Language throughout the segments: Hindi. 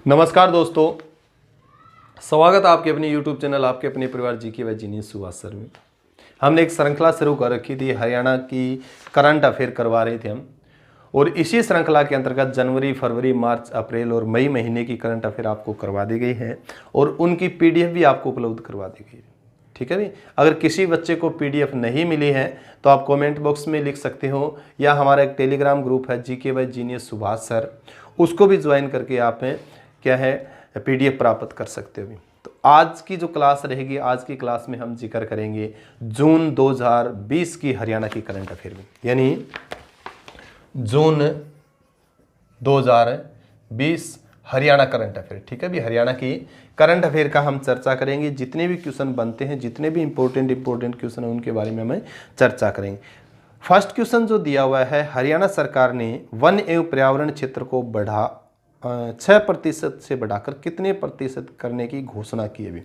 नमस्कार दोस्तों, स्वागत है आपके अपने YouTube चैनल आपके अपने परिवार जीके व जीनियस सुभाष सर में। हमने एक श्रृंखला शुरू कर रखी थी, हरियाणा की करंट अफेयर करवा रहे थे हम, और इसी श्रृंखला के अंतर्गत जनवरी, फरवरी, मार्च, अप्रैल और मई महीने की करंट अफेयर आपको करवा दी गई है और उनकी PDF भी आपको उपलब्ध करवा दी गई है। ठीक है भी। अगर किसी बच्चे को PDF नहीं मिली है तो आप कमेंट बॉक्स में लिख सकते हो, या हमारा एक टेलीग्राम ग्रुप है जीके व जीनियस सुभाष सर, उसको भी ज्वाइन करके आप क्या है PDF प्राप्त कर सकते हो। तो आज की जो क्लास रहेगी, आज की क्लास में हम जिक्र करेंगे जून 2020 की हरियाणा की करंट अफेयर में, यानी जून 2020 हरियाणा करंट अफेयर। ठीक है भी, हरियाणा की करंट अफेयर का हम चर्चा करेंगे। जितने भी क्वेश्चन बनते हैं, जितने भी इंपॉर्टेंट क्वेश्चन हैं, उनके बारे में हमें चर्चा करेंगे। फर्स्ट क्वेश्चन जो दिया हुआ है, हरियाणा सरकार ने वन एवं पर्यावरण क्षेत्र को 6% से बढ़ाकर कितने प्रतिशत करने की घोषणा की है अभी,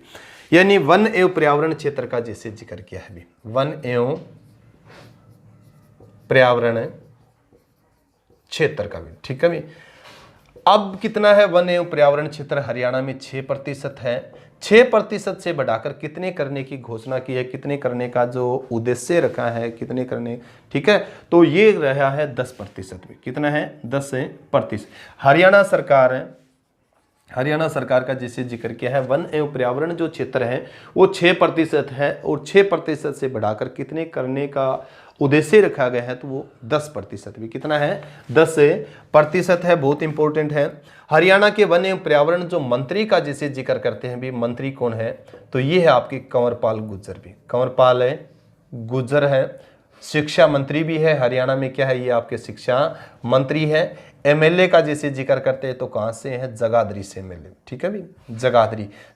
यानी वन एवं पर्यावरण क्षेत्र का जैसे जिक्र किया है अभी, वन एवं पर्यावरण क्षेत्र का भी। ठीक है भी, अब कितना है वन एवं पर्यावरण क्षेत्र हरियाणा में? 6% है। 6% से बढ़ाकर कितने करने की घोषणा की है, कितने करने का जो उद्देश्य रखा है, कितने करने। ठीक है, तो ये रहा है 10% में। कितना है? 10%। हरियाणा सरकार का जैसे जिक्र किया है, वन एवं पर्यावरण जो क्षेत्र है वो 6% है, और 6% से बढ़ाकर कितने करने का उद्देश्य रखा गया है, तो वो 10% भी। कितना है? 10% है। बहुत इंपॉर्टेंट है। हरियाणा के वन एवं पर्यावरण जो मंत्री का जैसे जिक्र करते हैं भी, मंत्री कौन है? तो ये है आपकी कंवरपाल गुर्जर भी। कंवरपाल गुर्जर है। शिक्षा मंत्री भी है हरियाणा में। क्या है? ये आपके शिक्षा मंत्री है। MLA का जैसे जिक्र करते हैं तो कहाँ से है? जगाधरी से MLA। ठीक है भी,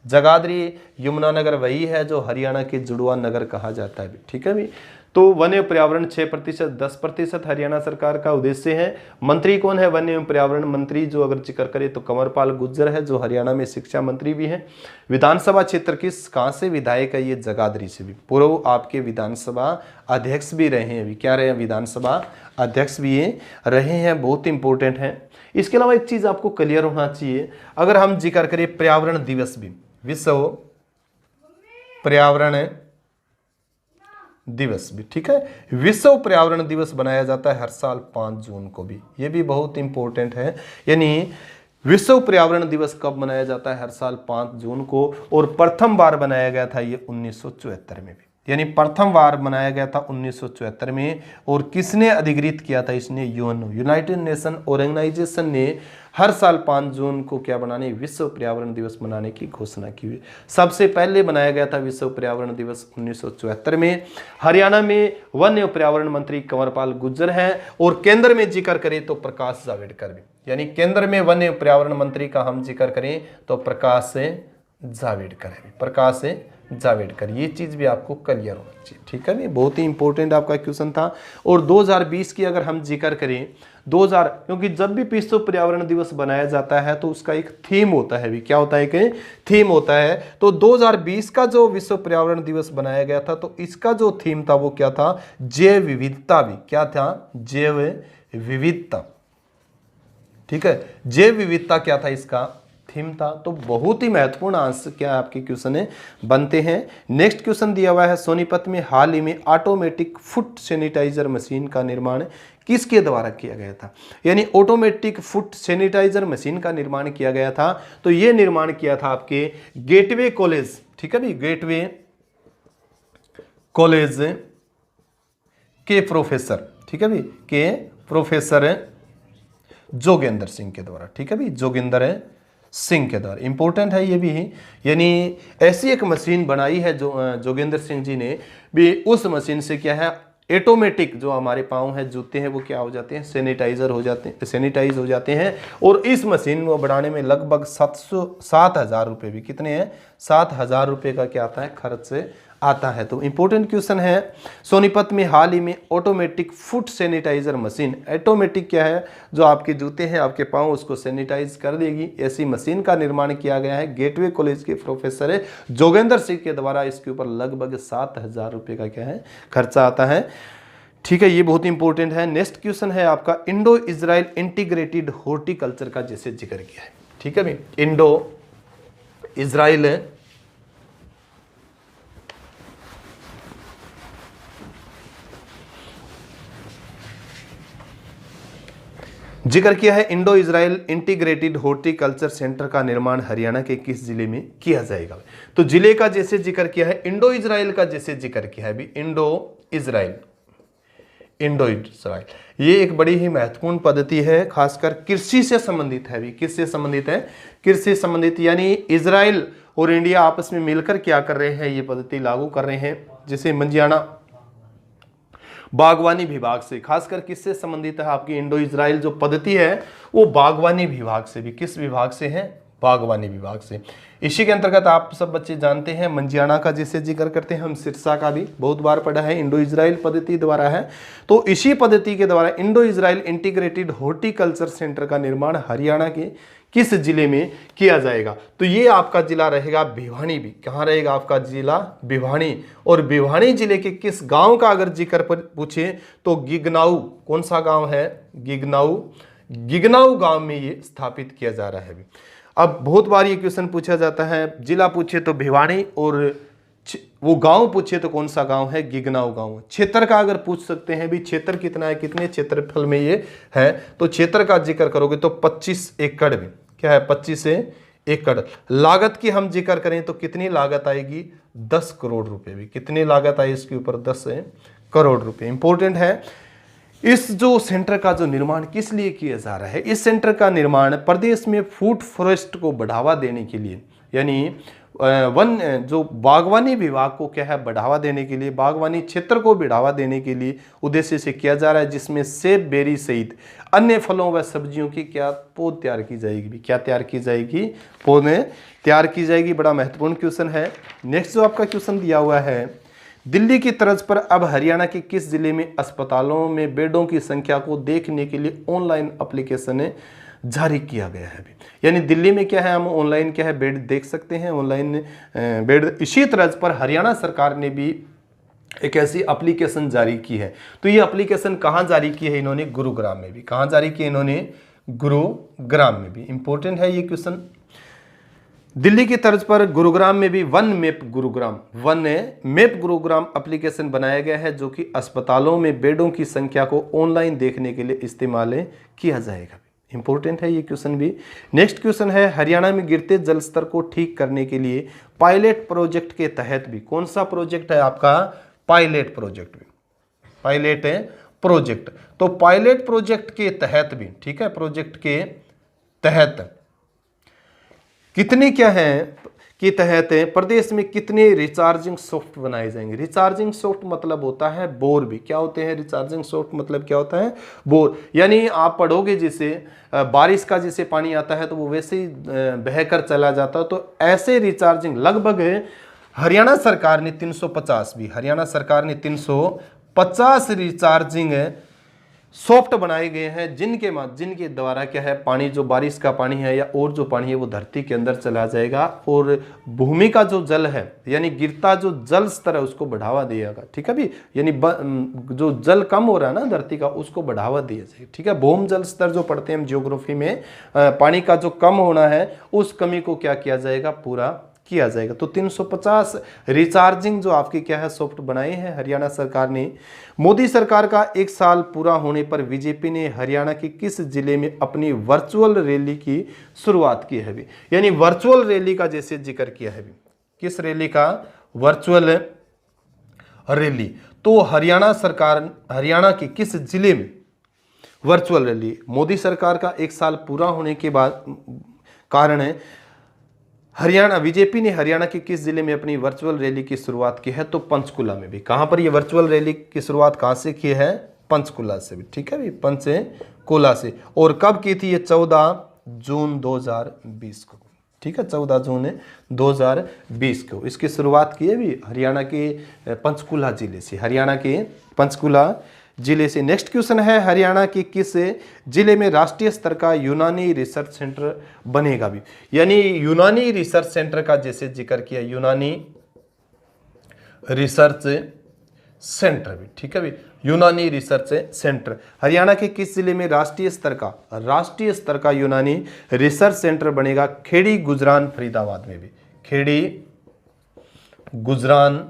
जगाधरी यमुनानगर वही है जो हरियाणा के जुड़वा नगर कहा जाता है। ठीक है भी। तो वन एवं पर्यावरण 6%, 10% हरियाणा सरकार का उद्देश्य है। मंत्री कौन है? वन एवं पर्यावरण मंत्री जो अगर जिक्र करें तो कंवरपाल गुर्जर है, जो हरियाणा में शिक्षा मंत्री भी है। विधानसभा क्षेत्र किस कहाँ से विधायक है? ये जगाधरी से भी। पूर्व आपके विधानसभा अध्यक्ष भी रहे हैं अभी। क्या रहे हैं? विधानसभा अध्यक्ष भी ये रहे हैं। बहुत इंपॉर्टेंट है। इसके अलावा एक चीज आपको क्लियर होना चाहिए, अगर हम जिक्र करें पर्यावरण दिवस भी, विश्व पर्यावरण दिवस भी। ठीक है, विश्व पर्यावरण दिवस बनाया जाता है हर साल 5 जून को भी। ये भी बहुत इंपॉर्टेंट है। यानी विश्व पर्यावरण दिवस कब मनाया जाता है? हर साल 5 जून को, और प्रथम बार बनाया गया था ये 1974 में भी। यानी प्रथम बार बनाया गया था 1974 में। और किसने अधिकृत किया था इसने? यूएनओ, यूनाइटेड नेशन ऑर्गेनाइजेशन ने हर साल 5 जून को क्या बनाने? विश्व पर्यावरण दिवस मनाने की घोषणा की हुई। सबसे पहले बनाया गया था विश्व पर्यावरण दिवस 1974 में। हरियाणा में वन एवं पर्यावरण मंत्री कंवरपाल गुर्जर हैं, और केंद्र में जिक्र करें तो प्रकाश जावड़ेकर भी। यानी केंद्र में वन एवं पर्यावरण मंत्री का हम जिक्र करें तो प्रकाश जावड़ेकर है। प्रकाश जावड़ेकर, ये चीज भी आपको क्लियर होना चाहिए। ठीक है, बहुत ही इंपॉर्टेंट आपका क्वेश्चन था। और 2020 की अगर हम जिक्र करें, 2000, क्योंकि जब भी विश्व पर्यावरण दिवस बनाया जाता है तो उसका एक थीम होता है भी। क्या होता है? कि थीम होता है। तो 2020 का जो विश्व पर्यावरण दिवस बनाया गया था, तो इसका जो थीम था वो क्या था? जैव विविधता भी। क्या था? जैव विविधता। ठीक है, जैव विविधता क्या था? इसका थीम था। तो बहुत ही महत्वपूर्ण आंसर क्या आपके क्वेश्चन है बनते हैं। नेक्स्ट क्वेश्चन दिया हुआ है, सोनीपत में हाल ही में ऑटोमेटिक फुट सैनिटाइजर मशीन का निर्माण किसके द्वारा किया गया था? यानी ऑटोमेटिक फुट सैनिटाइजर मशीन का निर्माण किया गया था। तो ये निर्माण किया था आपके गेटवे कॉलेज। ठीक है भी, गेटवे कॉलेज के प्रोफेसर, ठीक है भी, के प्रोफेसर जोगेंद्र सिंह के द्वारा। ठीक है भी, जोगेंद्र सिंह के द्वारा। इंपॉर्टेंट है ये भी। यानी ऐसी एक मशीन बनाई है जो जोगेंद्र सिंह जी ने भी। उस मशीन से क्या है? ऑटोमेटिक जो हमारे पाँव हैं, जूते हैं, वो क्या हो जाते हैं? सैनिटाइज हो जाते हैं। और इस मशीन को बनाने में लगभग 7,000 रुपये भी, कितने हैं? 7,000 रुपये का क्या आता है? खर्च से आता है। तो इंपॉर्टेंट क्वेश्चन है, सोनीपत में हाल ही में automatic foot sanitiser machine. Automatic क्या है? जो आपके जूते हैं, आपके पाँव, उसको सैनिटाइज कर देगी। ऐसी मशीन का निर्माण किया गया है गेटवे कॉलेज के प्रोफेसर जोगेंद्र सिंह के द्वारा। इसके ऊपर लगभग 7,000 रुपये का क्या है? खर्चा आता है। ठीक है, ये बहुत इंपॉर्टेंट है। नेक्स्ट क्वेश्चन है आपका, इंडो इजराइल इंटीग्रेटेड हॉर्टिकल्चर का जैसे जिक्र किया है। ठीक है भाई, इंडो इजराइल जिक्र किया है, Indo Israel integrated horticulture centre का निर्माण हरियाणा के किस जिले में किया जाएगा? तो जिले का जैसे जिक्र किया है, इंडो इजराइल का जैसे जिक्र किया है भी, इंडो इजराइल ये एक बड़ी ही महत्वपूर्ण पद्धति है, खासकर कृषि से संबंधित है भी। किससे संबंधित है? कृषि से संबंधित, यानी इजराइल और इंडिया आपस में मिलकर क्या कर रहे हैं, ये पद्धति लागू कर रहे हैं, जिसे मंजियाना बागवानी विभाग से, खासकर किससे संबंधित है आपकी इंडो इजराइल जो पद्धति है, वो बागवानी विभाग से भी। किस विभाग से है? बागवानी विभाग से। इसी के अंतर्गत आप सब बच्चे जानते हैं मंजियाना का जिसे जिक्र करते हैं हम, सिरसा का भी बहुत बार पढ़ा है, इंडो इजराइल पद्धति द्वारा है। तो इसी पद्धति के द्वारा Indo Israel integrated horticulture centre का निर्माण हरियाणा के किस जिले में किया जाएगा? तो ये आपका जिला रहेगा भिवानी भी। कहाँ रहेगा आपका जिला? भिवानी। और भिवानी जिले के किस गांव का अगर जिक्र पर पूछे तो गिगनाऊ, कौन सा गांव है? गिगनाऊ गांव में ये स्थापित किया जा रहा है। अब बहुत बार ये क्वेश्चन पूछा जाता है, जिला पूछे तो भिवानी और वो गांव पूछे तो कौन सा गांव है? गिगनाऊ गांव। क्षेत्र का अगर पूछ सकते हैं भी, क्षेत्र कितना है, कितने क्षेत्रफल में ये है, तो क्षेत्र का जिक्र करोगे तो 25 एकड़ में। क्या है? 25 एकड़। लागत की हम जिक्र करें तो कितनी लागत आएगी? 10 करोड़ रुपए भी। कितनी लागत आई इसके ऊपर? 10 करोड़ रुपए। इंपॉर्टेंट है। इस जो सेंटर का जो निर्माण किस लिए किया जा रहा है? इस सेंटर का निर्माण प्रदेश में फूड फॉरेस्ट को बढ़ावा देने के लिए, यानी वन जो बागवानी विभाग को क्या है बढ़ावा देने के लिए, बागवानी क्षेत्र को बढ़ावा देने के लिए उद्देश्य से किया जा रहा है, जिसमें सेब, बेरी सहित अन्य फलों व सब्जियों की क्या पौध तैयार की जाएगी? क्या तैयार की जाएगी? पौधे तैयार की जाएगी। बड़ा महत्वपूर्ण क्वेश्चन है। नेक्स्ट जो आपका क्वेश्चन दिया हुआ है, दिल्ली की तर्ज पर अब हरियाणा के किस जिले में अस्पतालों में बेडों की संख्या को देखने के लिए ऑनलाइन एप्लीकेशन जारी किया गया है? यानी दिल्ली में क्या है, हम ऑनलाइन क्या है बेड देख सकते हैं, ऑनलाइन बेड। इसी तर्ज पर हरियाणा सरकार ने भी एक ऐसी एप्लीकेशन जारी की है। तो ये एप्लीकेशन कहाँ जारी की है इन्होंने? गुरुग्राम में भी। कहाँ जारी की इन्होंने? गुरुग्राम में भी। इंपॉर्टेंट है ये क्वेश्चन। दिल्ली की तर्ज पर गुरुग्राम में भी वन मैप गुरुग्राम एप्लीकेशन बनाया गया है, जो कि अस्पतालों में बेडों की संख्या को ऑनलाइन देखने के लिए इस्तेमाल किया जाएगा। इंपॉर्टेंट है ये क्वेश्चन भी। नेक्स्ट क्वेश्चन है, हरियाणा में गिरते जल स्तर को ठीक करने के लिए पायलट प्रोजेक्ट के तहत भी, कौन सा प्रोजेक्ट है आपका? पायलट प्रोजेक्ट भी। पायलट प्रोजेक्ट, तो पायलट प्रोजेक्ट के तहत भी, ठीक है, प्रोजेक्ट के तहत कितने क्या है के तहत प्रदेश में कितने रिचार्जिंग सॉफ्ट बनाए जाएंगे? रिचार्जिंग सॉफ्ट मतलब होता है बोर भी। क्या होते हैं रिचार्जिंग सॉफ्ट? मतलब क्या होता है? बोर। यानी आप पढ़ोगे जैसे बारिश का जैसे पानी आता है तो वो वैसे ही बहकर चला जाता है, तो ऐसे रिचार्जिंग लगभग हरियाणा सरकार ने 350 भी, हरियाणा सरकार ने 350 रिचार्जिंग सॉफ्ट बनाए गए हैं, जिनके द्वारा क्या है पानी, जो बारिश का पानी है या और जो पानी है वो धरती के अंदर चला जाएगा और भूमि का जो जल है, यानी गिरता जो जल स्तर है उसको बढ़ावा दिएगा। ठीक है भी, यानी जो जल कम हो रहा है ना धरती का, उसको बढ़ावा दिया जाएगा। ठीक है, भूम जल स्तर जो पढ़ते हैं हम ज्योग्राफी में, पानी का जो कम होना है उस कमी को क्या किया जाएगा? पूरा किया जाएगा। तो 350 रिचार्जिंग जो आपकी क्या है सॉफ्ट बनाए हैं हरियाणा सरकार ने। मोदी सरकार का 1 साल पूरा होने पर बीजेपी ने हरियाणा के किस जिले में अपनी वर्चुअल रैली की शुरुआत की है? यानी वर्चुअल रैली का जैसे जिक्र किया है। किस रैली का? Virtual rally. तो हरियाणा के किस जिले में वर्चुअल रैली? मोदी सरकार का 1 साल पूरा होने के बाद कारण है हरियाणा, बीजेपी ने हरियाणा के किस जिले में अपनी वर्चुअल रैली की शुरुआत की है? तो पंचकुला में भी। कहां पर ये वर्चुअल रैली की शुरुआत कहां से की है? पंचकुला से भी। ठीक है भी, पंचकुला से। और कब की थी ये? 14 जून 2020 को। ठीक है, 14 जून 2020 को इसकी शुरुआत की है भी हरियाणा के पंचकुला जिले से, हरियाणा के पंचकुला जिले से। नेक्स्ट क्वेश्चन है, हरियाणा के किस जिले में राष्ट्रीय स्तर का यूनानी रिसर्च सेंटर बनेगा भी? यानी यूनानी रिसर्च सेंटर का जैसे जिक्र किया, यूनानी रिसर्च सेंटर भी, ठीक है भी, यूनानी रिसर्च सेंटर। हरियाणा के किस जिले में राष्ट्रीय स्तर का यूनानी रिसर्च सेंटर बनेगा? खेड़ी, गुजरान, फरीदाबाद में भी। खेड़ी, गुजरान,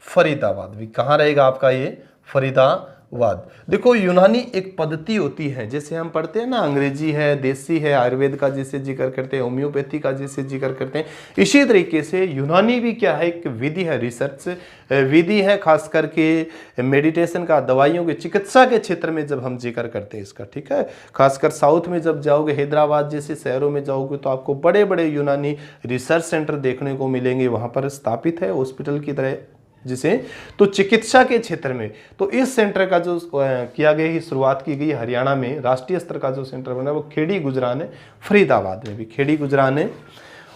फरीदाबाद भी। कहां रहेगा आपका ये? फरीदाबाद। देखो यूनानी एक पद्धति होती है, जैसे हम पढ़ते हैं ना, अंग्रेजी है, देसी है, आयुर्वेद का जैसे जिक्र करते हैं, होम्योपैथी का जैसे जिक्र करते हैं, इसी तरीके से यूनानी भी क्या है? एक विधि है, रिसर्च विधि है, खास करके मेडिटेशन का, दवाइयों के, चिकित्सा के क्षेत्र में जब हम जिक्र करते हैं इसका, ठीक है। खासकर साउथ में जब जाओगे, हैदराबाद जैसे शहरों में जाओगे, तो आपको बड़े बड़े यूनानी रिसर्च सेंटर देखने को मिलेंगे, वहां पर स्थापित है हॉस्पिटल की तरह जिसे, तो चिकित्सा के क्षेत्र में। तो इस सेंटर का जो किया गया ही शुरुआत की गई हरियाणा में, राष्ट्रीय स्तर का जो सेंटर बना वो खेड़ी, गुजरान है, फरीदाबाद में भी। खेड़ी, गुजरान है,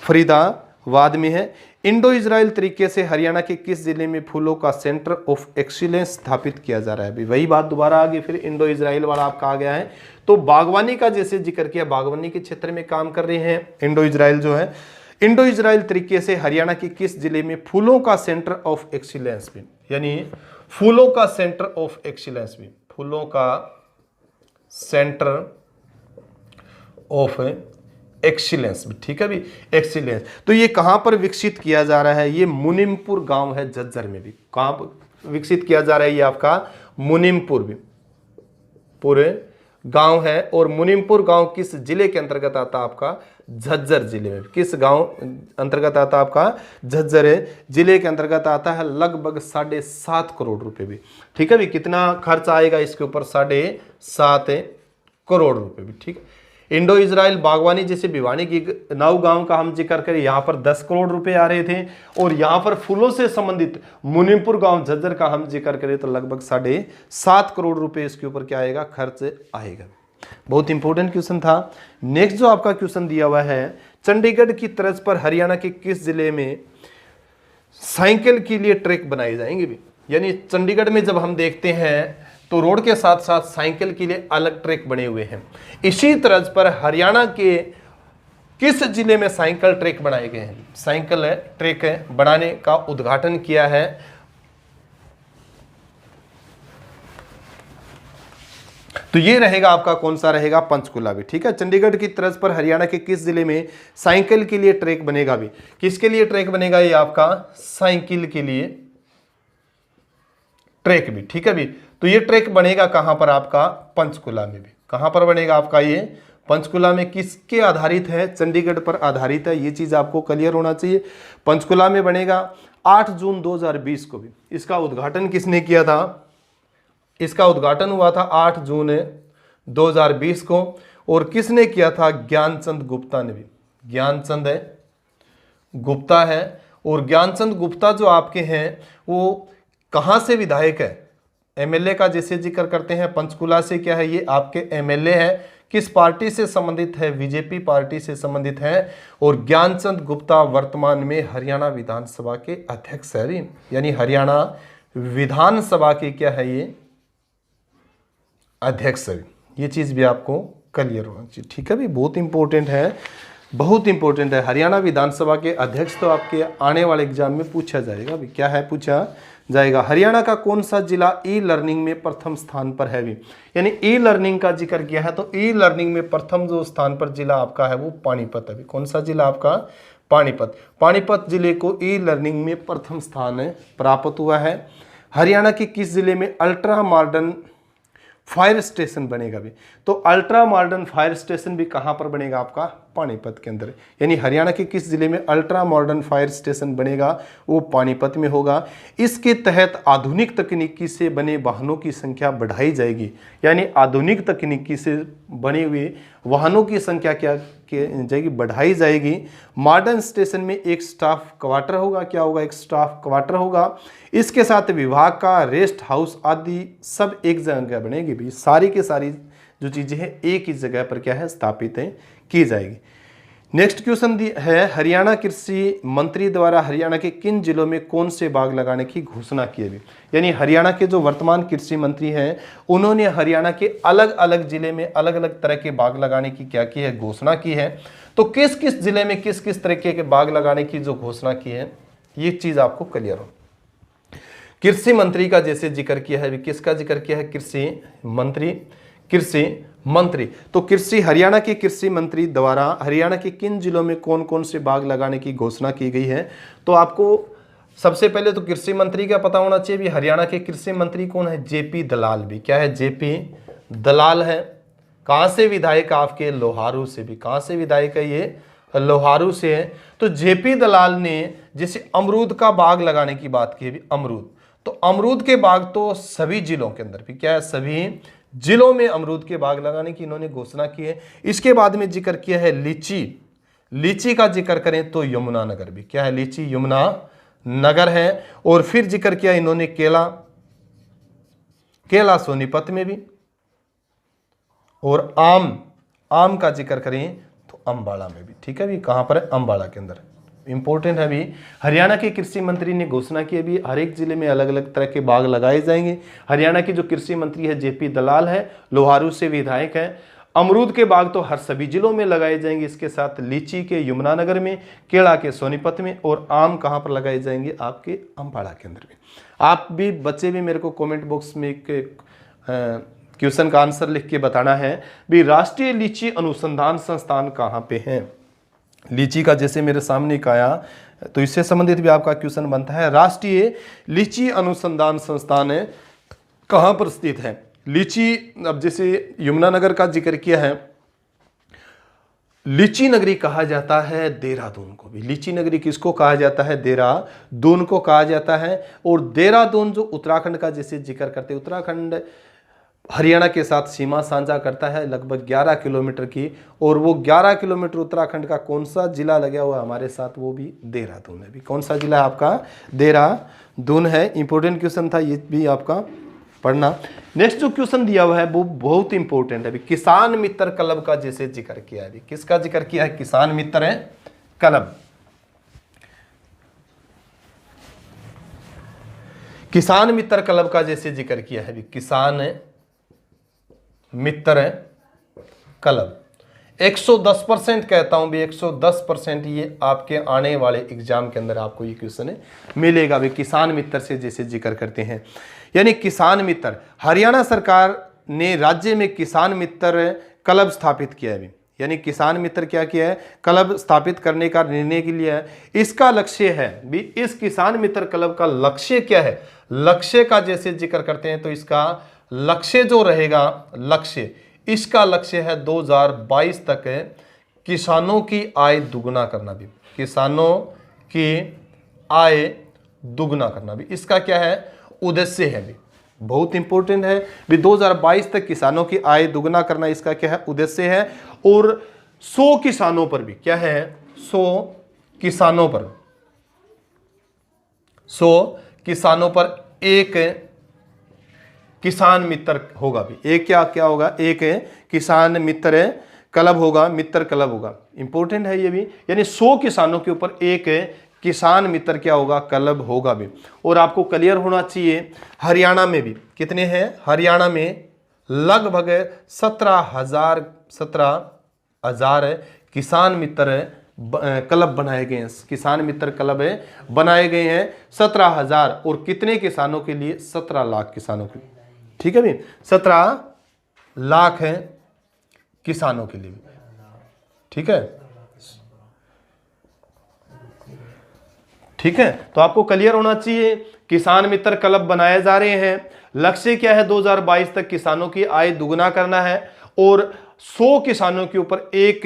फरीदाबाद में है। इंडो इजराइल तरीके से हरियाणा के किस जिले में फूलों का सेंटर ऑफ एक्सीलेंस स्थापित किया जा रहा है? अभी वही बात दोबारा आ गई, फिर इंडो इजराइल वाला आपका आ गया है। तो बागवानी का जैसे जिक्र किया, बागवानी के क्षेत्र में काम कर रहे हैं इंडो इजराइल जो है। इंडो इजराइल तरीके से हरियाणा के किस जिले में फूलों का सेंटर ऑफ एक्सीलेंस भी, यानी फूलों का सेंटर ऑफ एक्सीलेंस भी, फूलों का सेंटर ऑफ एक्सीलेंस भी, ठीक है भी, एक्सीलेंस। तो ये कहां पर विकसित किया जा रहा है? ये मुनिमपुर गांव है झज्जर में भी। कहां पर विकसित किया जा रहा है? ये आपका मुनिमपुर भी पूरे गांव है। और मुनिमपुर गांव किस जिले के अंतर्गत आता है? आपका झज्जर जिले में। किस गांव अंतर्गत आता है? आपका झज्जर जिले के अंतर्गत आता है। लगभग 7.5 करोड़ रुपए भी, ठीक है भी। कितना खर्च आएगा इसके ऊपर? 7.5 करोड़ रुपए भी, ठीक है। इंडो इजराइल बागवानी जैसे भिवानी की नाव गांव का हम जिक्र करें, यहां पर 10 करोड़ रुपए आ रहे थे। और यहां पर फूलों से संबंधित मुनिमपुर गांव झज्जर का हम जिक्र करें तो लगभग 7.5 करोड़ रुपए इसके ऊपर क्या आएगा? खर्च आएगा। बहुत इंपॉर्टेंट क्वेश्चन था। नेक्स्ट जो आपका क्वेश्चन दिया हुआ है, चंडीगढ़ की तर्ज पर हरियाणा के किस जिले में साइकिल के लिए ट्रैक बनाए जाएंगे भी? यानी चंडीगढ़ में जब हम देखते हैं तो रोड के साथ साथ साइकिल के लिए अलग ट्रैक बने हुए हैं। इसी तर्ज पर हरियाणा के किस जिले में साइकिल ट्रैक बनाए गए हैं? साइकिल ट्रैक बनाने का उद्घाटन किया है तो ये रहेगा आपका, कौन सा रहेगा? पंचकुला भी, ठीक है। चंडीगढ़ की तर्ज पर हरियाणा के किस जिले में साइकिल के लिए ट्रैक बनेगा भी? किसके लिए ट्रैक बनेगा? ये आपका साइकिल के लिए ट्रैक भी, ठीक है भी। तो ये ट्रैक बनेगा कहां पर? आपका पंचकुला में भी। कहां पर बनेगा आपका? ये पंचकुला में। किसके आधारित है? चंडीगढ़ पर आधारित है, ये चीज आपको क्लियर होना चाहिए। पंचकुला में बनेगा। 8 जून 2020 को भी इसका उद्घाटन किसने किया था? इसका उद्घाटन हुआ था 8 जून 2020 को। और किसने किया था? ज्ञानचंद गुप्ता ने भी। ज्ञानचंद गुप्ता है। और ज्ञानचंद गुप्ता जो आपके हैं वो कहां से विधायक है? एमएलए का जैसे जिक्र करते हैं, पंचकुला से क्या है? ये आपके एमएलए है। किस पार्टी से संबंधित है? बीजेपी पार्टी से संबंधित है। और ज्ञानचंद गुप्ता वर्तमान में हरियाणा विधानसभा के अध्यक्ष है, यानी हरियाणा विधानसभा के क्या है? ये अध्यक्ष है। ये चीज भी आपको क्लियर होना चाहिए, ठीक है भी। बहुत इंपॉर्टेंट है, बहुत इंपॉर्टेंट है। हरियाणा विधानसभा के अध्यक्ष तो आपके आने वाले एग्जाम में पूछा जाएगा भी। क्या है? पूछा जाएगा। हरियाणा का कौन सा जिला ई लर्निंग में प्रथम स्थान पर है भी? यानी ई लर्निंग का जिक्र किया है तो ई लर्निंग में प्रथम जो स्थान पर जिला आपका है वो पानीपत है। कौन सा जिला आपका? पानीपत। पानीपत जिले को ई लर्निंग में प्रथम स्थान प्राप्त हुआ है। हरियाणा के किस जिले में अल्ट्रा मॉडर्न फायर स्टेशन बनेगा भी? तो अल्ट्रा मॉडर्न फायर स्टेशन भी कहां पर बनेगा? आपका पानीपत के अंदर। यानी हरियाणा के किस जिले में अल्ट्रा मॉडर्न फायर स्टेशन बनेगा? वो पानीपत में होगा। इसके तहत आधुनिक तकनीकी से बने वाहनों की संख्या बढ़ाई जाएगी। यानी आधुनिक तकनीकी से बने हुए वाहनों की संख्या क्या जाएगी? बढ़ाई जाएगी। मॉडर्न स्टेशन में एक स्टाफ क्वार्टर होगा। क्या होगा? एक स्टाफ क्वार्टर होगा। इसके साथ विभाग का रेस्ट हाउस आदि सब एक जगह बनेगी भी। सारी के सारी जो चीजें हैं एक ही जगह पर क्या है? स्थापित की जाएगी। नेक्स्ट क्वेश्चन है, हरियाणा कृषि मंत्री द्वारा हरियाणा के किन जिलों में कौन से बाग लगाने की घोषणा की है? यानी हरियाणा के जो वर्तमान कृषि मंत्री हैं उन्होंने हरियाणा के अलग अलग जिले में अलग अलग तरह के बाग लगाने की क्या की है? घोषणा की है। तो किस किस जिले में किस किस तरीके के बाग लगाने की जो घोषणा की है, ये चीज आपको क्लियर हो। कृषि मंत्री का जैसे जिक्र किया है, किसका जिक्र किया है? कृषि मंत्री। कृषि मंत्री तो कृषि, हरियाणा के कृषि मंत्री द्वारा हरियाणा के किन जिलों में कौन कौन से बाग लगाने की घोषणा की गई है? तो आपको सबसे पहले तो कृषि मंत्री का पता होना चाहिए भी। हरियाणा के कृषि मंत्री कौन है? जेपी दलाल भी। क्या है? जेपी दलाल है। कहां से विधायक? आपके लोहारू से भी। कहां से विधायक है ये? लोहारू से है। तो जेपी दलाल ने जैसे अमरूद का बाग लगाने की बात की है भी, अमरूद, तो अमरूद के बाग तो सभी जिलों के अंदर भी, क्या है? सभी जिलों में अमरूद के बाग लगाने की इन्होंने घोषणा की है। इसके बाद में जिक्र किया है लीची। लीची का जिक्र करें तो यमुनानगर भी। क्या है? लीची यमुना नगर है। और फिर जिक्र किया इन्होंने केला, केला सोनीपत में भी। और आम, आम का जिक्र करें तो अंबाला में भी। ठीक है भी, कहां पर है? अंबाला के अंदर। इंपॉर्टेंट है भी। हरियाणा के कृषि मंत्री ने घोषणा की है हर एक जिले में अलग अलग तरह के बाग लगाए जाएंगे। हरियाणा के जो कृषि मंत्री है जेपी दलाल है, लोहारू से विधायक है। अमरूद के बाग तो हर सभी जिलों में लगाए जाएंगे। इसके साथ लीची के यमुनानगर में, केला के सोनीपत में, और आम कहां पर लगाए जाएंगे? आपके अंबाला के अंदर में। आप भी, बच्चे भी मेरे को कॉमेंट बॉक्स में एक क्वेश्चन का आंसर लिख के बताना है भी, राष्ट्रीय लीची अनुसंधान संस्थान कहां पे है? लीची का जैसे मेरे सामने एक आया तो इससे संबंधित भी आपका क्वेश्चन बनता है। राष्ट्रीय लीची अनुसंधान संस्थान है कहां पर स्थित है? लीची, अब जैसे यमुनानगर का जिक्र किया है, लीची नगरी कहा जाता है देहरादून को भी। लीची नगरी किसको कहा जाता है? देहरादून को कहा जाता है। और देहरादून जो उत्तराखंड का जैसे जिक्र करते हैं, उत्तराखंड हरियाणा के साथ सीमा साझा करता है लगभग 11 किलोमीटर की, और वो 11 किलोमीटर उत्तराखंड का कौन सा जिला लगा हुआ है हमारे साथ? वो भी देहरादून है भी। कौन सा जिला है आपका? देहरादून है। इंपॉर्टेंट क्वेश्चन था, ये भी आपका पढ़ना। नेक्स्ट जो क्वेश्चन दिया हुआ है वो बहुत इंपॉर्टेंट है भी। किसान मित्र क्लब का जैसे जिक्र किया है, किसका जिक्र किया है? किसान मित्र है क्लब। किसान मित्र क्लब का जैसे जिक्र किया है भी, किसान मित्र क्लब। 110% कहता हूं भी, 110% ये आपके आने वाले एग्जाम के अंदर आपको ये क्वेश्चन मिलेगा भी। किसान मित्र से जैसे जिक्र करते हैं, यानी किसान मित्र, हरियाणा सरकार ने राज्य में किसान मित्र क्लब स्थापित किया है। यानी किसान मित्र क्या किया है? क्लब स्थापित करने का निर्णय के लिए है। इसका लक्ष्य है भी, इस किसान मित्र क्लब का लक्ष्य क्या है? लक्ष्य का जैसे जिक्र करते हैं तो इसका लक्ष्य जो रहेगा, लक्ष्य, इसका लक्ष्य है 2022 तक किसानों की आय दुगना करना भी। किसानों की आय दुगना करना भी इसका क्या है? उद्देश्य है भी। बहुत इंपॉर्टेंट है भी। 2022 तक किसानों की आय दुगना करना इसका क्या है? उद्देश्य है। और 100 किसानों पर भी, क्या है? 100 किसानों पर, 100 किसानों पर एक किसान मित्र होगा भी। एक क्या होगा? एक किसान मित्र क्लब होगा, मित्र क्लब होगा। इंपॉर्टेंट है ये भी। यानी 100 किसानों के ऊपर एक किसान मित्र क्या होगा? क्लब होगा भी। और आपको क्लियर होना चाहिए हरियाणा में भी कितने हैं? हरियाणा में लगभग 17,000 किसान मित्र क्लब बनाए गए हैं। किसान मित्र क्लब बनाए गए हैं 17,000। और कितने किसानों के लिए? 17 लाख किसानों के लिए। ठीक है भी, 17 लाख है किसानों के लिए। ठीक है, ठीक है। तो आपको क्लियर होना चाहिए किसान मित्र क्लब बनाए जा रहे हैं। लक्ष्य क्या है? 2022 तक किसानों की आय दुगना करना है। और 100 किसानों के ऊपर एक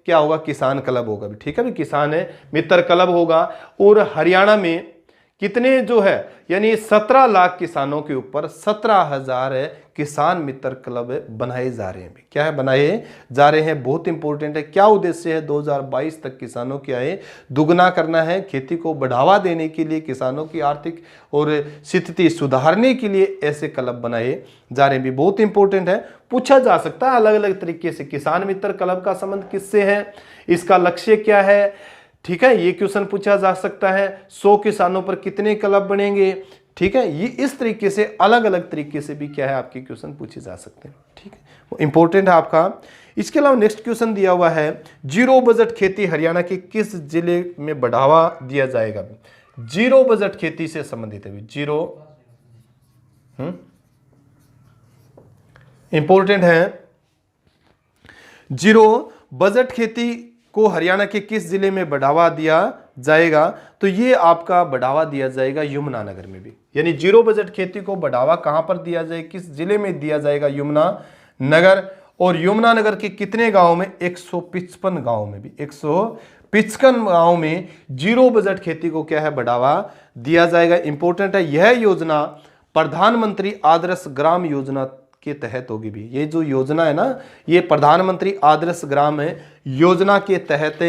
क्या होगा? किसान क्लब होगा भी। ठीक है भी, किसान मित्र क्लब होगा। और हरियाणा में कितने जो है, यानी 17 लाख किसानों के ऊपर 17,000 किसान मित्र क्लब बनाए जा रहे हैं। क्या है? बनाए जा रहे हैं। बहुत इंपॉर्टेंट है। क्या उद्देश्य है? 2022 तक किसानों की आय दुगना करना है। खेती को बढ़ावा देने के लिए, किसानों की आर्थिक और स्थिति सुधारने के लिए ऐसे क्लब बनाए जा रहे हैं भी। बहुत इंपॉर्टेंट है, पूछा जा सकता है अलग अलग तरीके से। किसान मित्र क्लब का संबंध किससे है? इसका लक्ष्य क्या है? ठीक है, ये क्वेश्चन पूछा जा सकता है। 100 किसानों पर कितने क्लब बनेंगे? ठीक है, ये इस तरीके से अलग अलग तरीके से भी क्या है आपके क्वेश्चन पूछे जा सकते हैं। ठीक है, वो इंपॉर्टेंट है आपका। इसके अलावा नेक्स्ट क्वेश्चन दिया हुआ है, जीरो बजट खेती हरियाणा के किस जिले में बढ़ावा दिया जाएगा? जीरो बजट खेती से संबंधित है। जीरो इंपॉर्टेंट है। जीरो बजट खेती को हरियाणा के किस जिले में बढ़ावा दिया जाएगा? तो ये आपका बढ़ावा दिया जाएगा यमुनानगर में भी, यानी जीरो बजट खेती को बढ़ावा कहां पर दिया जाए, किस जिले में दिया जाएगा? यमुनानगर। और यमुनानगर के कितने गांव में? 155 गांव में भी, 155 गांव में जीरो बजट खेती को क्या है? बढ़ावा दिया जाएगा। इंपॉर्टेंट है, यह योजना प्रधानमंत्री आदर्श ग्राम योजना के तहत होगी भी। ये जो योजना है ना, ये प्रधानमंत्री आदर्श ग्राम योजना के तहत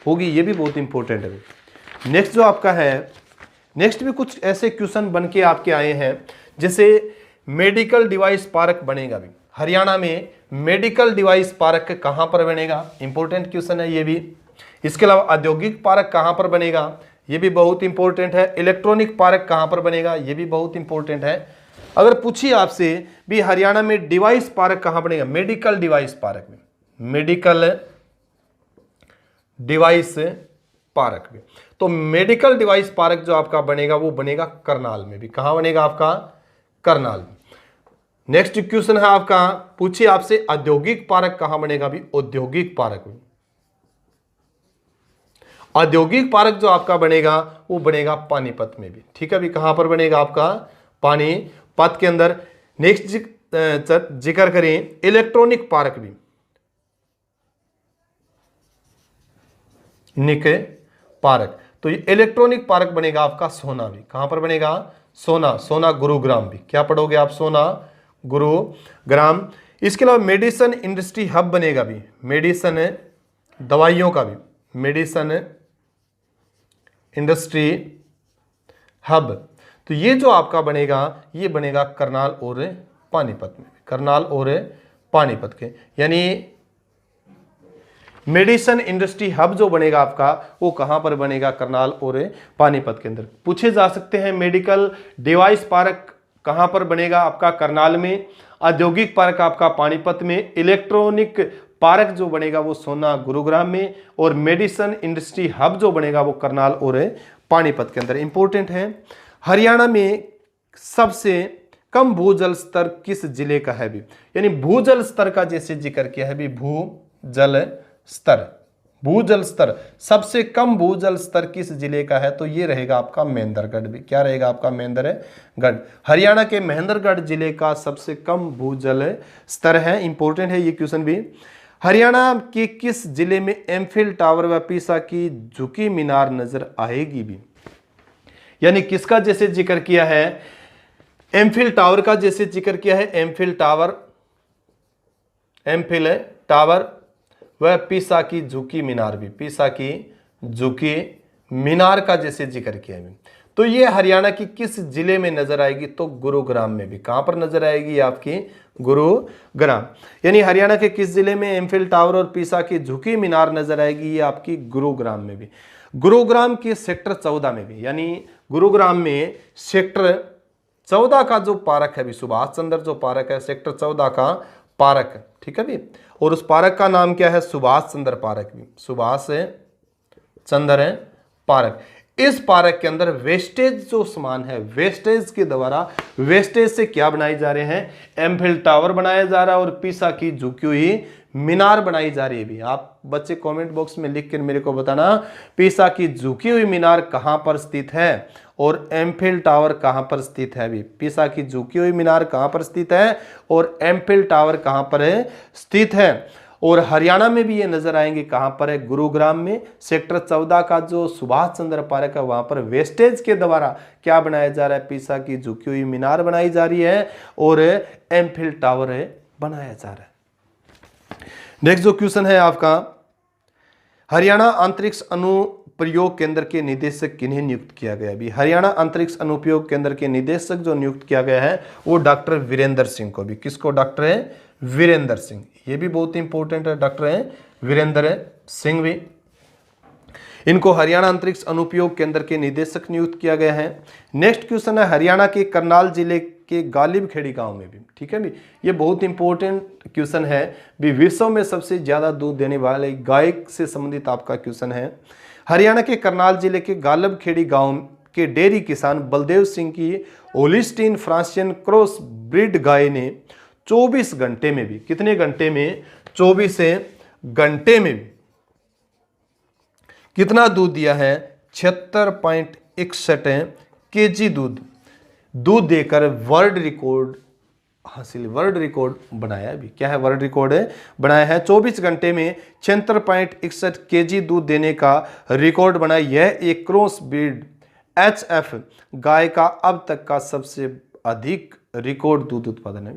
होगी, ये भी बहुत इंपॉर्टेंट है। नेक्स्ट जो आपका है, नेक्स्ट भी कुछ ऐसे क्वेश्चन बन के आपके आए हैं, जैसे मेडिकल डिवाइस पार्क बनेगा भी हरियाणा में। मेडिकल डिवाइस पार्क कहां पर बनेगा? इंपॉर्टेंट क्वेश्चन है ये भी। इसके अलावा औद्योगिक पार्क कहां पर बनेगा? ये भी बहुत इंपॉर्टेंट है। इलेक्ट्रॉनिक पार्क कहां पर बनेगा? ये भी बहुत इंपॉर्टेंट है। अगर पूछिए आपसे भी हरियाणा में डिवाइस पार्क कहां बनेगा? मेडिकल डिवाइस पार्क में, मेडिकल डिवाइस पार्क में। तो मेडिकल डिवाइस पार्क जो आपका बनेगा वो बनेगा करनाल में भी। कहां बनेगा आपका? करनाल में। नेक्स्ट क्वेश्चन है आपका, पूछिए आपसे औद्योगिक पार्क कहां बनेगा? भी औद्योगिक पार्क में। औद्योगिक पार्क जो आपका बनेगा वो बनेगा पानीपत में भी। ठीक है भी, कहां पर बनेगा आपका? पानीपत के अंदर। नेक्स्ट जिक्र करें इलेक्ट्रॉनिक पार्क भी, निक पार्क। तो ये इलेक्ट्रॉनिक पार्क बनेगा आपका सोना भी। कहां पर बनेगा? सोना, सोना गुरुग्राम भी। क्या पढ़ोगे आप? सोना गुरुग्राम। इसके अलावा मेडिसिन इंडस्ट्री हब बनेगा भी, मेडिसिन दवाइयों का भी, मेडिसिन इंडस्ट्री हब। तो ये जो आपका बनेगा ये बनेगा करनाल और पानीपत में, करनाल और पानीपत के, यानी मेडिसिन इंडस्ट्री हब जो बनेगा आपका वो कहां पर बनेगा? करनाल और पानीपत के अंदर। पूछे जा सकते हैं मेडिकल डिवाइस पार्क कहां पर बनेगा? आपका करनाल में। औद्योगिक पार्क आपका पानीपत में। इलेक्ट्रॉनिक पार्क जो बनेगा वो सोना गुरुग्राम में। और मेडिसिन इंडस्ट्री हब जो बनेगा वो करनाल और पानीपत के अंदर। इंपॉर्टेंट है, हरियाणा में सबसे कम भूजल स्तर किस जिले का है भी? यानी भूजल स्तर का जैसे जिक्र किया है भी, भूजल स्तर, भूजल स्तर, सबसे कम भूजल स्तर किस जिले का है? तो ये रहेगा आपका महेंद्रगढ़ भी। क्या रहेगा आपका? महेंद्रगढ़। हरियाणा के महेंद्रगढ़ जिले का सबसे कम भूजल स्तर है। इंपॉर्टेंट है ये क्वेश्चन भी। हरियाणा के किस जिले में एमफिल टावर व पीसा की झुकी मीनार नजर आएगी भी? यानी किसका जैसे जिक्र किया है? एमफिल टावर का जैसे जिक्र किया है, एमफिल टावर, एमफिल टावर वह पीसा की झुकी मीनार भी, पीसा की झुकी मीनार का जैसे जिक्र किया है। तो ये हरियाणा की किस जिले में नजर आएगी? तो गुरुग्राम में भी। कहां पर नजर आएगी आपकी? गुरुग्राम। यानी हरियाणा के किस जिले में एमफिल टावर और पीसा की झुकी मीनार नजर आएगी? ये आपकी गुरुग्राम में भी। गुरुग्राम के सेक्टर 14 में भी, यानी गुरुग्राम में सेक्टर 14 का जो पार्क है भी, सुभाष चंद्र जो पार्क है, सेक्टर 14 का पार्क, ठीक है भी। और उस पार्क का नाम क्या है? सुभाष चंद्र पार्क भी, सुभाष चंद्र पार्क। इस पार्क के अंदर वेस्टेज जो सामान है, वेस्टेज के द्वारा, वेस्टेज से क्या बनाए जा रहे हैं? एमफिल टावर बनाया जा रहा है और पीसा की झुकी हुई मीनार बनाई जा रही है भी। आप बच्चे कमेंट बॉक्स में लिख कर मेरे को बताना पीसा की झुकी हुई मीनार कहां पर स्थित है और एमफिल टावर कहां पर स्थित है भी। पीसा की झुकी हुई मीनार कहां पर स्थित है और एमफिल टावर कहां पर स्थित है। और हरियाणा में भी ये नजर आएंगे, कहां पर है? गुरुग्राम में। सेक्टर 14 का जो सुभाष चंद्र पार्क है वहां पर वेस्टेज के द्वारा क्या बनाया जा रहा है? पीसा की झुकी हुई मीनार बनाई जा रही है और एमफिल टावर बनाया जा रहा है। नेक्स्ट जो क्वेश्चन है आपका, हरियाणा अंतरिक्ष अनुप्रयोग केंद्र के निदेशक किन्हें नियुक्त किया गया? भी हरियाणा अंतरिक्ष अनुप्रयोग केंद्र के निदेशक जो नियुक्त किया गया है वो डॉक्टर वीरेंद्र सिंह को भी। किसको? डॉक्टर वीरेंद्र सिंह। ये भी बहुत इंपॉर्टेंट है, डॉक्टर वीरेंद्र सिंह भी। इनको हरियाणा अंतरिक्ष अनुप्रयोग केंद्र के निदेशक नियुक्त किया गया है। नेक्स्ट क्वेश्चन है, हरियाणा के करनाल जिले के गालिब खेड़ी गांव में भी, ठीक है भी, ये बहुत इंपॉर्टेंट क्वेश्चन है भी। विश्व में सबसे ज्यादा दूध देने वाले गाय से संबंधित आपका क्वेश्चन है। हरियाणा के करनाल जिले के गालिब खेड़ी गांव के डेयरी किसान बलदेव सिंह की होलिस्टीन फ्रांसियन क्रॉस ब्रीड गाय ने 24 घंटे में भी, कितने घंटे में, 24 घंटे में भी कितना दूध दिया है, 76.61 केजी दूध देकर वर्ल्ड रिकॉर्ड हासिल, वर्ल्ड रिकॉर्ड बनाया भी। क्या है वर्ल्ड रिकॉर्ड है बनाया है, 24 घंटे में 76.61 केजी दूध देने का रिकॉर्ड बनाया। यह एक क्रॉस ब्रीड HF गाय का अब तक का सबसे अधिक रिकॉर्ड दूध उत्पादन है।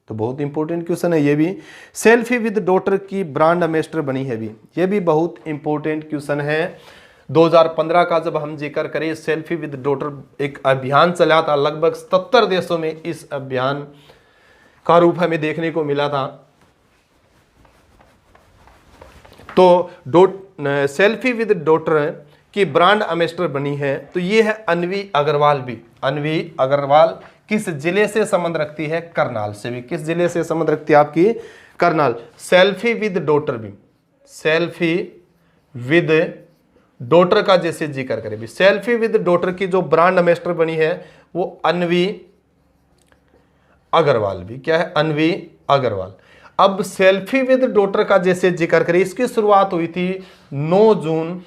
तो बहुत इंपॉर्टेंट क्वेश्चन है ये भी। सेल्फी विद डॉटर की ब्रांड एम्बेसडर बनी है भी, ये भी बहुत इंपॉर्टेंट क्वेश्चन है। 2015 का जब हम जिक्र करें, सेल्फी विद डॉटर एक अभियान चला था, लगभग 77 देशों में इस अभियान का रूप हमें देखने को मिला था। तो सेल्फी विद डॉटर की ब्रांड एम्बेसडर बनी है, तो ये है अन्वी अग्रवाल भी। अन्वी अग्रवाल किस जिले से संबंध रखती है, करनाल से भी। किस जिले से संबंध रखती है आपकी, करनाल। सेल्फी विद डॉटर भी, सेल्फी विद डॉटर का जैसे जिक्र करें भी, सेल्फी विद डॉटर की जो ब्रांड एम्बेसडर बनी है वो अन्वी अग्रवाल भी। क्या है, अन्वी अग्रवाल। अब सेल्फी विद डॉटर का जैसे जिक्र करें, इसकी शुरुआत हुई थी 9 जून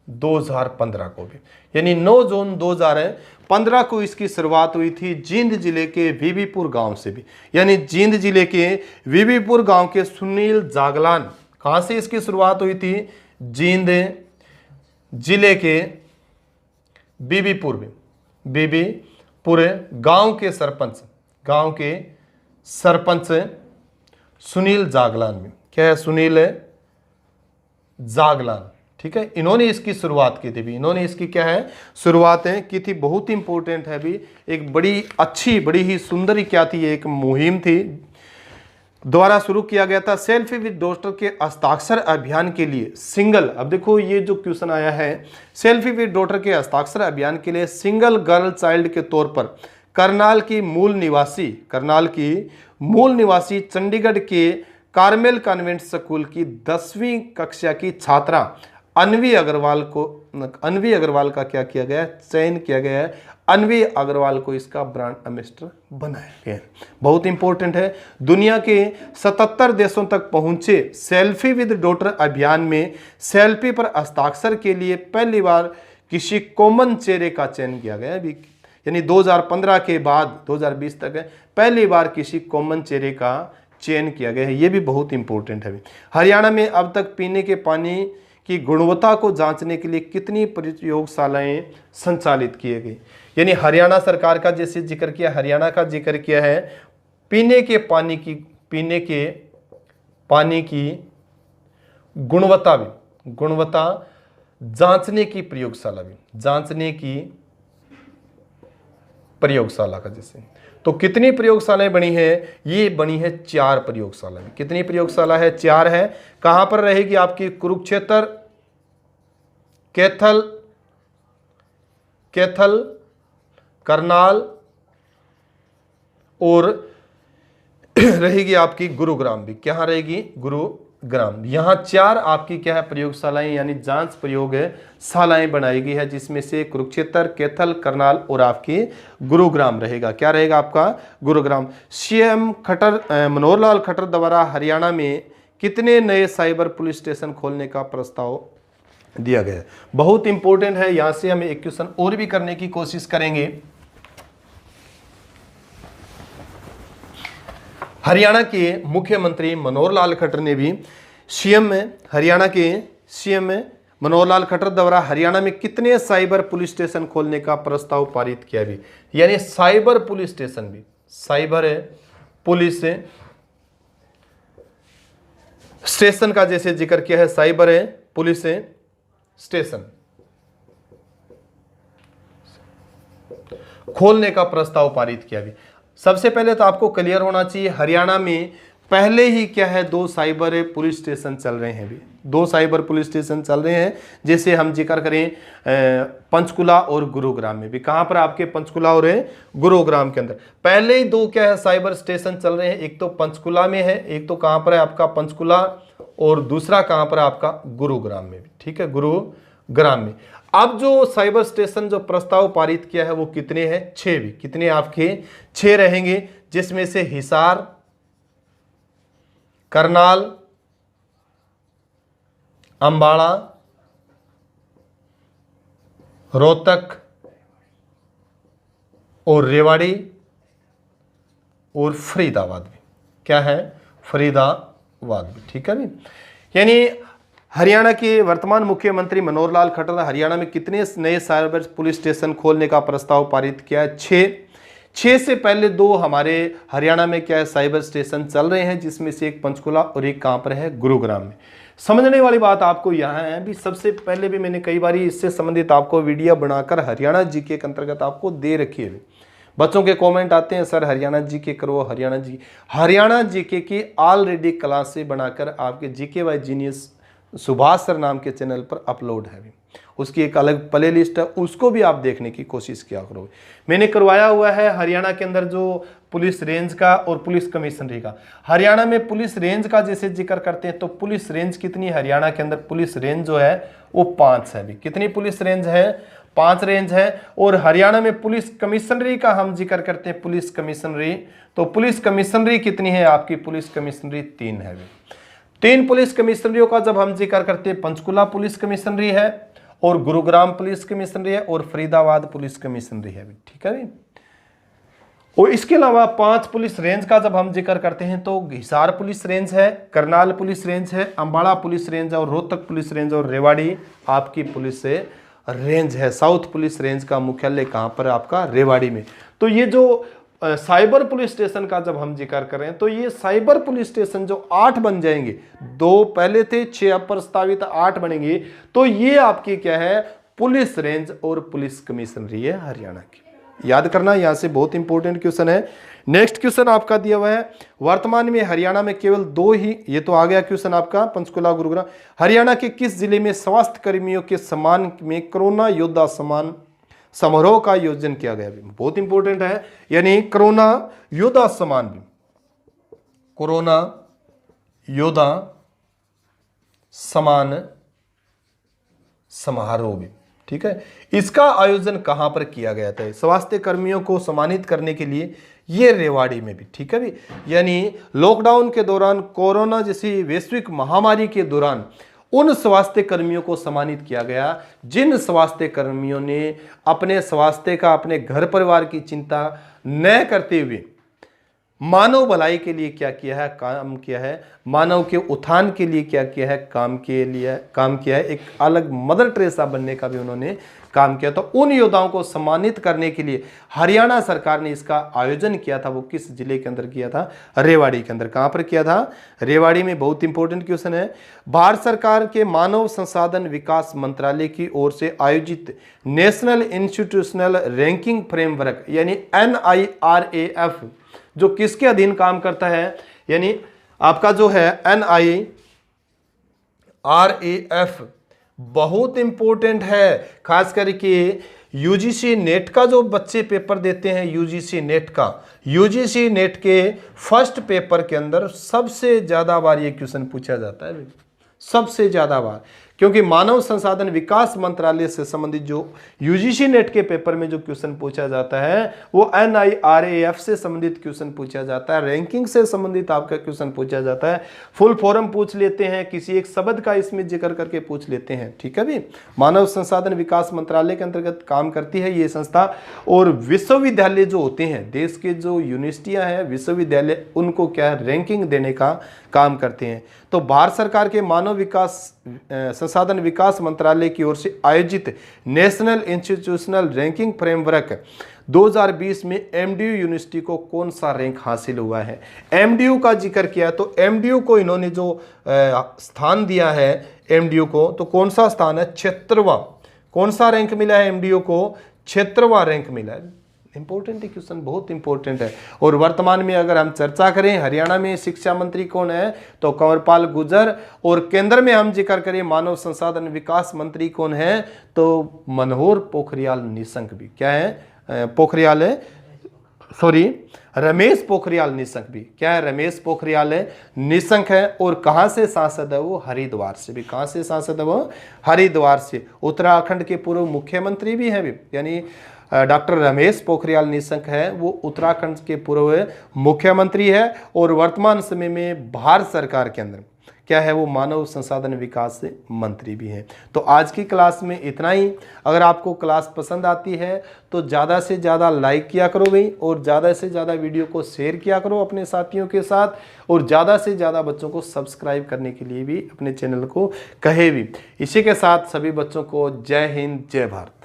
2015 को भी, यानी 9 जून 2015 को इसकी शुरुआत हुई थी जींद जिले के बीबीपुर गांव से भी, यानी जींद जिले के बीबीपुर गांव के सुनील जागलान। कहां से इसकी शुरुआत हुई थी, जींद जिले के बीबीपुर गांव के सरपंच सुनील जागलान में। क्या है, सुनील जागलान, ठीक है। इन्होंने इसकी शुरुआत की थी भी, इन्होंने इसकी क्या है शुरुआत की थी। बहुत इंपॉर्टेंट है भी, एक बड़ी अच्छी, बड़ी ही सुंदर क्या थी, एक मुहिम थी, द्वारा शुरू किया गया था। सेल्फी विद डॉटर के हस्ताक्षर अभियान के लिए सिंगल, अब देखो ये जो क्वेश्चन आया है, सेल्फी विद डॉटर के हस्ताक्षर अभियान के लिए सिंगल गर्ल चाइल्ड के तौर पर करनाल की मूल निवासी चंडीगढ़ के कार्मेल कॉन्वेंट स्कूल की 10वीं कक्षा की छात्रा अन्वी अग्रवाल का क्या किया गया, चयन किया गया है। अन्वी अग्रवाल को इसका ब्रांड एम्बेसडर बनाया गया है। बहुत इंपॉर्टेंट है। दुनिया के 77 देशों तक पहुंचे सेल्फी विद डॉटर अभियान में सेल्फी पर हस्ताक्षर के लिए पहली बार किसी कॉमन चेहरे का चयन किया गया है, यानी 2015 के बाद 2020 तक पहली बार किसी कॉमन चेहरे का चयन किया गया है। ये भी बहुत इंपॉर्टेंट है। हरियाणा में अब तक पीने के पानी की गुणवत्ता को जांचने के लिए कितनी प्रयोगशालाएं संचालित किए गई, यानी हरियाणा सरकार का जैसे जिक्र किया, हरियाणा का जिक्र किया है, पीने के पानी की गुणवत्ता जांचने की प्रयोगशाला का जैसे, तो कितनी प्रयोगशालाएं बनी है, ये बनी है 4 प्रयोगशालाएं। कितनी प्रयोगशाला है, 4 है। कहां पर रहेगी आपकी, कुरुक्षेत्र, कैथल, करनाल और रहेगी आपकी गुरुग्राम भी। क्या रहेगी, गुरुग्राम। यहां 4 आपकी क्या है प्रयोगशालाएं, यानी जांच प्रयोगशालाएं बनाई गई है, जिसमें से कुरुक्षेत्र, कैथल, करनाल और आपकी गुरुग्राम रहेगा। क्या रहेगा आपका, गुरुग्राम। सीएम मनोहर लाल खट्टर द्वारा हरियाणा में कितने नए साइबर पुलिस स्टेशन खोलने का प्रस्ताव दिया गया है। बहुत इंपॉर्टेंट है। यहां से हमें एक क्वेश्चन और भी करने की कोशिश करेंगे। हरियाणा के मुख्यमंत्री मनोहर लाल खट्टर ने भी हरियाणा के सीएम मनोहर लाल खट्टर द्वारा हरियाणा में कितने साइबर पुलिस स्टेशन खोलने का प्रस्ताव पारित किया भी, यानी साइबर पुलिस स्टेशन भी, साइबर पुलिस स्टेशन का जैसे जिक्र किया है, साइबर पुलिस स्टेशन खोलने का प्रस्ताव पारित किया भी। सबसे पहले तो आपको क्लियर होना चाहिए, हरियाणा में पहले ही क्या है 2 साइबर पुलिस स्टेशन चल रहे हैं भी, 2 साइबर पुलिस स्टेशन चल रहे हैं। जैसे हम जिक्र करें पंचकुला और गुरुग्राम में भी। कहां पर आपके, पंचकुला और गुरुग्राम के अंदर पहले ही 2 क्या है साइबर स्टेशन चल रहे हैं। एक तो पंचकुला में है, एक तो कहां पर है आपका पंचकुला, और दूसरा कहां पर है आपका गुरुग्राम में भी, ठीक है, गुरुग्राम में। अब जो साइबर स्टेशन जो प्रस्ताव पारित किया है वो कितने हैं? 6 भी। कितने आपके? 6 रहेंगे, जिसमें से हिसार, करनाल, अंबाला, रोहतक और रेवाड़ी और फरीदाबाद भी। क्या है? फरीदाबाद भी। ठीक है भी। यानी हरियाणा के वर्तमान मुख्यमंत्री मनोहर लाल खट्टर ने हरियाणा में कितने नए साइबर पुलिस स्टेशन खोलने का प्रस्ताव पारित किया है? 6 से पहले 2 हमारे हरियाणा में क्या है साइबर स्टेशन चल रहे हैं, जिसमें से एक पंचकुला और एक कहां पर है? गुरुग्राम में। समझने वाली बात आपको यहां है भी, सबसे पहले भी मैंने कई बार इससे संबंधित आपको वीडियो बनाकर हरियाणा जीके के अंतर्गत आपको दे रखी है। बच्चों के कमेंट आते हैं, सर हरियाणा जीके करो, हरियाणा जीके की ऑलरेडी क्लासें बनाकर आपके GK by genius Subhash sir नाम के चैनल पर अपलोड है। उसकी एक अलग प्ले लिस्ट है, उसको भी आप देखने की कोशिश किया करो। मैंने करवाया हुआ है हरियाणा के अंदर जो पुलिस रेंज का और पुलिस कमिश्नरी का। हरियाणा में पुलिस रेंज का जैसे जिक्र करते हैं तो पुलिस रेंज कितनी? हरियाणा के अंदर पुलिस रेंज जो है वो 5 है भी। कितनी पुलिस रेंज है? 5 रेंज है। और हरियाणा में पुलिस कमिश्नरी का हम जिक्र करते हैं, पुलिस कमिश्नरी, तो पुलिस कमिश्नरी कितनी है आपकी? पुलिस कमिश्नरी 3 है भी। 3 पुलिस कमिश्नरियों का जब हम जिक्र करते हैं, पंचकुला पुलिस कमिश्नरी है और गुरुग्राम पुलिस कमिश्नरी है और फरीदाबाद पुलिस कमिश्नरी है। ठीक है भी। और इसके अलावा 5 पुलिस रेंज का जब हम जिक्र करते हैं तो हिसार पुलिस रेंज है, करनाल पुलिस रेंज है, अंबाला पुलिस रेंज है और रोहतक पुलिस रेंज और रेवाड़ी आपकी पुलिस रेंज है। साउथ पुलिस रेंज का मुख्यालय कहां पर? आपका रेवाड़ी में। तो ये जो साइबर पुलिस स्टेशन का जब हम जिक्र करें तो ये साइबर पुलिस स्टेशन जो 8 बन जाएंगे, 2 पहले थे, 6 अब प्रस्तावित 8 बनेंगे, तो ये आपकी क्या है? पुलिस रेंज और पुलिस कमिश्नरी है हरियाणा की। याद करना, यहां से बहुत इंपॉर्टेंट क्वेश्चन है। नेक्स्ट क्वेश्चन आपका दिया हुआ है, वर्तमान में हरियाणा में केवल 2 ही, ये तो आ गया क्वेश्चन आपका पंचकुला गुरुग्राम, हरियाणा के किस जिले में स्वास्थ्य कर्मियों के सम्मान में कोरोना योद्धा सम्मान समारोह का आयोजन किया गया? बहुत इंपॉर्टेंट है। यानी कोरोना योद्धा सम्मान भी, कोरोना योद्धा सम्मान समारोह भी। ठीक है, इसका आयोजन कहां पर किया गया था? स्वास्थ्य कर्मियों को सम्मानित करने के लिए ये रेवाड़ी में भी। ठीक है भी। यानी लॉकडाउन के दौरान, कोरोना जैसी वैश्विक महामारी के दौरान उन स्वास्थ्य कर्मियों को सम्मानित किया गया जिन स्वास्थ्य कर्मियों ने अपने स्वास्थ्य का, अपने घर परिवार की चिंता न करते हुए मानव भलाई के लिए क्या किया है? काम किया है। मानव के उत्थान के लिए क्या किया है? काम किया है। एक अलग मदर टेरेसा बनने का भी उन्होंने काम किया। तो उन योद्धाओं को सम्मानित करने के लिए हरियाणा सरकार ने इसका आयोजन किया था। वो किस जिले के अंदर किया था? रेवाड़ी के अंदर। कहां पर किया था? रेवाड़ी में। बहुत इंपॉर्टेंट क्वेश्चन है। भारत सरकार के मानव संसाधन विकास मंत्रालय की ओर से आयोजित नेशनल इंस्टीट्यूशनल रैंकिंग फ्रेमवर्क यानी NIRAF जो किसके अधीन काम करता है? यानी आपका जो है NIRAF बहुत इंपॉर्टेंट है। खास करके यूजीसी नेट का जो बच्चे पेपर देते हैं, यूजीसी नेट के फर्स्ट पेपर के अंदर सबसे ज्यादा बार ये क्वेश्चन पूछा जाता है, सबसे ज्यादा बार। क्योंकि मानव संसाधन विकास मंत्रालय से संबंधित जो यूजीसी नेट के पेपर में जो क्वेश्चन पूछा जाता है वो NIRAF से संबंधित क्वेश्चन पूछा जाता है, रैंकिंग से संबंधित आपका क्वेश्चन पूछा जाता है, फुल फॉर्म पूछ लेते हैं, किसी एक शब्द का इसमें जिक्र करके पूछ लेते हैं। ठीक है भी। मानव संसाधन विकास मंत्रालय के अंतर्गत काम करती है ये संस्था। और विश्वविद्यालय जो होते हैं, देश के जो यूनिवर्सिटियां हैं, विश्वविद्यालय, उनको क्या रैंकिंग देने का काम करते हैं। तो भारत सरकार के मानव विकास संसाधन विकास मंत्रालय की ओर से आयोजित नेशनल इंस्टीट्यूशनल रैंकिंग फ्रेमवर्क 2020 में एमडीयू यूनिवर्सिटी को कौन सा रैंक हासिल हुआ है? एमडीयू का जिक्र किया तो एमडीयू को इन्होंने जो स्थान दिया है एमडीयू को, तो कौन सा स्थान है? 76वां। कौन सा रैंक मिला है एमडीयू को? 76वां रैंक मिला है। इंपॉर्टेंट क्वेश्चन, बहुत इंपॉर्टेंट है। और वर्तमान में अगर हम चर्चा करें हरियाणा में शिक्षा मंत्री कौन है तो कंवरपाल गुर्जर, और केंद्र में हम जिक्र करें मानव संसाधन विकास मंत्री कौन है तो मनोहर पोखरियाल निशंक भी। क्या है? पोखरियाल है सॉरी रमेश पोखरियाल निशंक भी, क्या है, रमेश पोखरियाल निशंक है। और कहाँ से सांसद है वो, हरिद्वार से भी। कहाँ से सांसद है वो, हरिद्वार से। उत्तराखंड के पूर्व मुख्यमंत्री भी हैं भी, यानी डॉक्टर रमेश पोखरियाल निशंक है वो उत्तराखंड के पूर्व मुख्यमंत्री है और वर्तमान समय में भारत सरकार के अंदर क्या है, वो मानव संसाधन विकास मंत्री भी हैं। तो आज की क्लास में इतना ही। अगर आपको क्लास पसंद आती है तो ज़्यादा से ज़्यादा लाइक किया करो भाई, और ज़्यादा से ज़्यादा वीडियो को शेयर किया करो अपने साथियों के साथ, और ज़्यादा से ज़्यादा बच्चों को सब्सक्राइब करने के लिए भी अपने चैनल को कहे भी। इसी के साथ सभी बच्चों को जय हिंद, जय भारत।